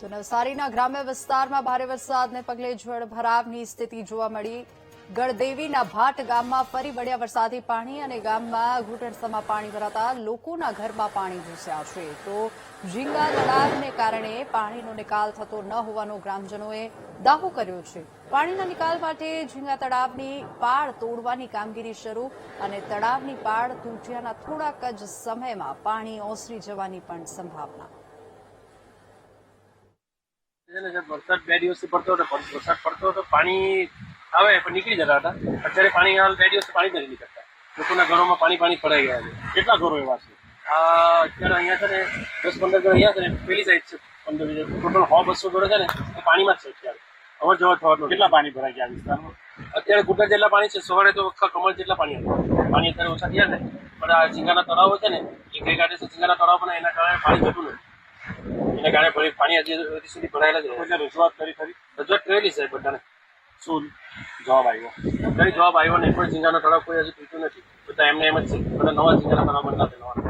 તો નવસારીના ગ્રામ્ય વિસ્તારમાં ભારે વરસાદને પગલે જળભરાવની સ્થિતિ જોવા મળી। ગળદેવીના ભાટ ગામમાં ફરી વળ્યા વરસાદી પાણી અને ગામમાં ઘૂંટણસમાં પાણી ભરાતા લોકોના ઘરમાં પાણી ઘૂસ્યા છે। તો ઝીંગા તળાવને કારણે પાણીનો નિકાલ થતો ન હોવાનો ગ્રામજનોએ દાવો કર્યો છે। પાણીના નિકાલ માટે ઝીંગા તળાવની પાળ તોડવાની કામગીરી શરૂ અને તળાવની પાળ તૂટ્યાના થોડાક જ સમયમાં પાણી ઓસરી જવાની પણ સંભાવના। વરસાદ 2 દિવસથી પડતો હતો, વરસાદ પડતો હતો, પાણી આવે પણ નીકળી જતા હતા। અત્યારે પાણી હાલ 2 દિવસથી પાણી નથી નીકળતા, લોકોના ઘરોમાં પાણી ભરાઈ ગયા છે। કેટલા ઘરો એવા છે? અત્યારે અહીંયા છે ને 10-15 ઘર અહીંયા છે ને, પેલી સાઈડ છે 15 ટોટલ 100-200 ઘરો છે ને એ પાણીમાં જ છે। અત્યારે અવર જવર થવાનું કેટલા પાણી ભરાઈ ગયા વિસ્તારમાં? અત્યારે ઘૂંટણ જેટલા પાણી છે, સવારે તો આખા કમર જેટલા પાણી હતા। પાણી અત્યારે ઓછા થયા ને, પણ આ ઝીંગાના તળાવો છે ને એ કઈ કાઢે છે, ઝીંગાના તળાવ પણ એના કારણે પાણી જતું નથી, એના કારણે પાણી હજી સુધી ભરાયેલા જ એટલે રજૂઆત કરી ખરી? રજૂઆત કરેલી સાહેબ બધાને, શું જવાબ આવ્યો? કઈ જવાબ આવ્યો નહીં। કોઈ ઝીંગાનો તળાવ કોઈ હજી પીતું નથી, બધા એમને એમ જ છે, બધા નવા ઝીંગાના તળાવ બનતા નવા।